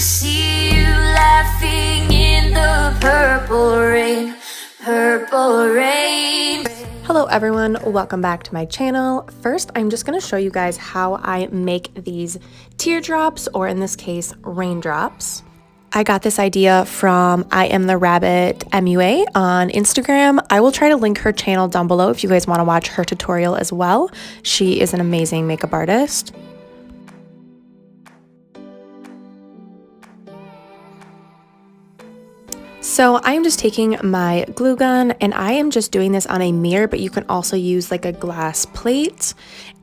see you laughing in the purple rain, purple rain. Hello everyone, welcome back to my channel. First, I'm just going to show you guys how I make these teardrops, or in this case, raindrops. I got this idea from i.am.the.rabbit.mua on Instagram. I will try to link her channel down below if you guys want to watch her tutorial as well. She is an amazing makeup artist. So I am just taking my glue gun and I am just doing this on a mirror, but you can also use like a glass plate.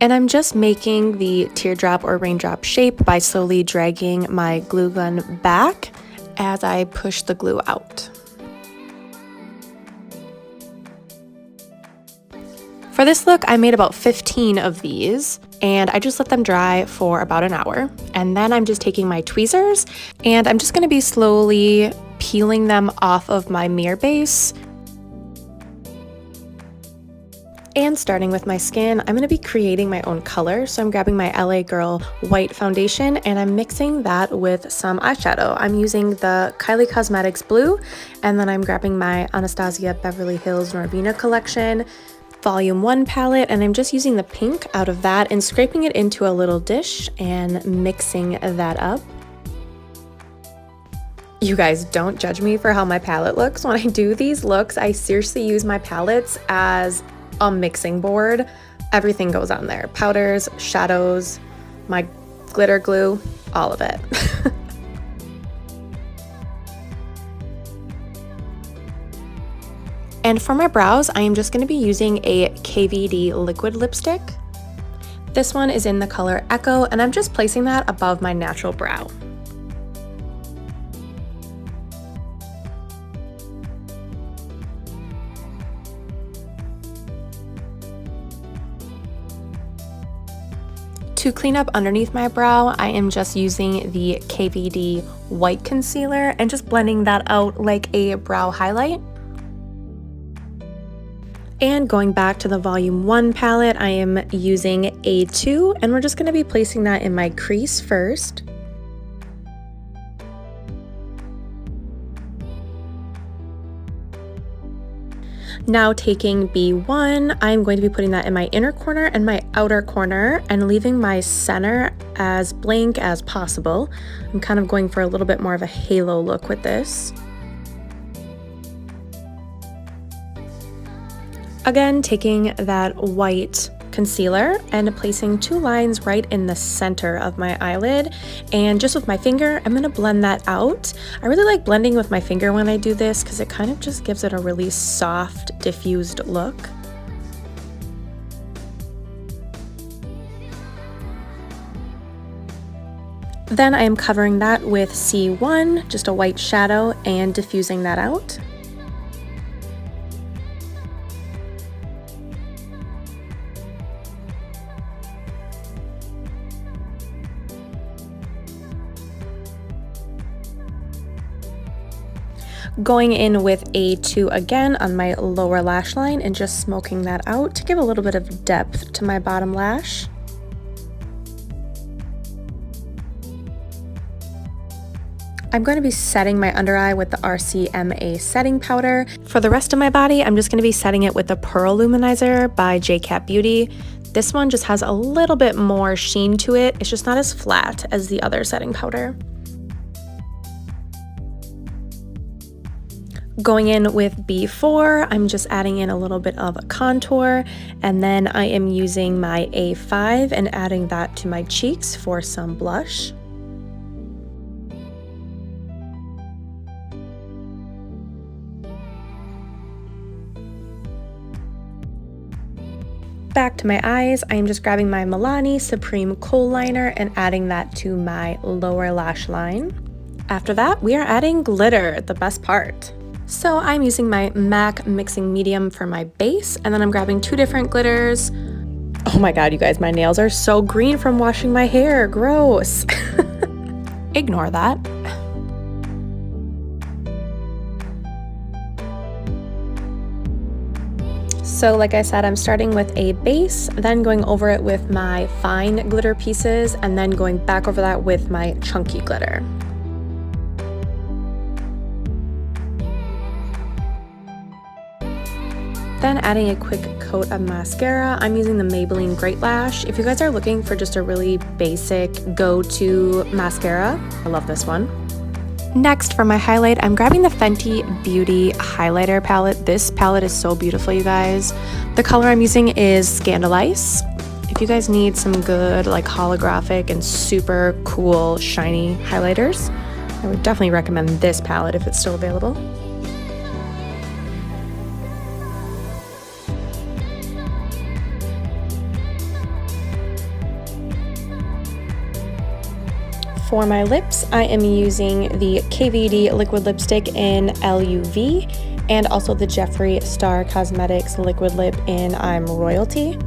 And I'm just making the teardrop or raindrop shape by slowly dragging my glue gun back as I push the glue out. For this look, I made about 15 of these and I just let them dry for about an hour. And then I'm just taking my tweezers and I'm just going to be slowly peeling them off of my mirror base. And starting with my skin, I'm going to be creating my own color. So I'm grabbing my LA Girl white foundation and I'm mixing that with some eyeshadow. I'm using the Kylie Cosmetics blue, and then I'm grabbing my Anastasia Beverly Hills Norvina collection Volume 1 palette, and I'm just using the pink out of that and scraping it into a little dish and mixing that up. You guys, don't judge me for how my palette looks. When I do these looks, I seriously use my palettes as a mixing board. Everything goes on there. Powders, shadows, my glitter glue, all of it. And for my brows, I am just going to be using a KVD liquid lipstick. This one is in the color Echo, and I'm just placing that above my natural brow. To clean up underneath my brow, I am just using the KVD white concealer and just blending that out like a brow highlight. And going back to the Volume 1 palette, I am using A2, and we're just going to be placing that in my crease first. Now taking B1, I'm going to be putting that in my inner corner and my outer corner and leaving my center as blank as possible. I'm kind of going for a little bit more of a halo look with this. Again, taking that white concealer and placing two lines right in the center of my eyelid, and just with my finger I'm going to blend that out. I really like blending with my finger when I do this because it kind of just gives it a really soft, diffused look. Then I am covering that with C1, just a white shadow, and diffusing that out. Going in with A2 again on my lower lash line and just smoking that out to give a little bit of depth to my bottom lash. I'm going to be setting my under eye with the RCMA setting powder. For the rest of my body, I'm just going to be setting it with the Pearl Luminizer by JCat Beauty. This one just has a little bit more sheen to it. It's just not as flat as the other setting powder. Going in with B4, I'm just adding in a little bit of a contour, and then I am using my A5 and adding that to my cheeks for some blush. Back to my eyes, I'm just grabbing my Milani Supreme Kohl Liner and adding that to my lower lash line. After that, we are adding glitter, the best part. So I'm using my MAC Mixing Medium for my base, and then I'm grabbing two different glitters. Oh my god, you guys, my nails are so green from washing my hair. Gross. Ignore that. So like I said, I'm starting with a base, then going over it with my fine glitter pieces, and then going back over that with my chunky glitter. Then adding a quick coat of mascara, I'm using the Maybelline Great Lash. If you guys are looking for just a really basic go-to mascara, I love this one. Next, for my highlight, I'm grabbing the Fenty Beauty highlighter palette. This palette is so beautiful, you guys. The color I'm using is Scandalize. If you guys need some good, like, holographic and super cool shiny highlighters, I would definitely recommend this palette if it's still available. For my lips, I am using the KVD liquid lipstick in LUV and also the Jeffree Star Cosmetics liquid lip in I'm Royalty.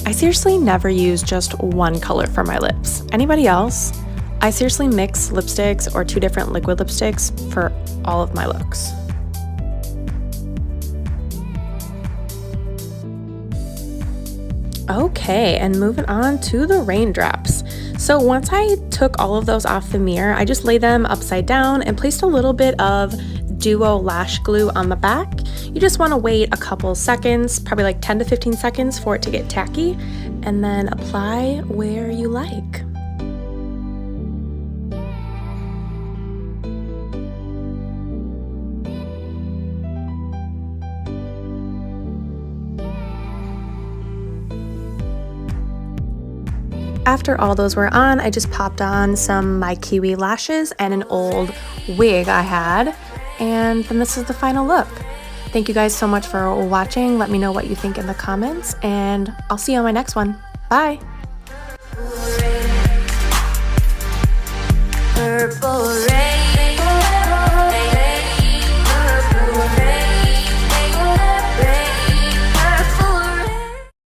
I seriously never use just one color for my lips. Anybody else? I seriously mix lipsticks or 2 different liquid lipsticks for all of my looks. Okay, and moving on to the raindrops. So once I took all of those off the mirror, I just laid them upside down and placed a little bit of Duo lash glue on the back. You just want to wait a couple seconds, probably like 10 to 15 seconds for it to get tacky, and then apply where you like. After all those were on, I just popped on some My Kiwi lashes and an old wig I had, and then this is the final look. Thank you guys so much for watching. Let me know what you think in the comments, and I'll see you on my next one. Bye! Purple rain.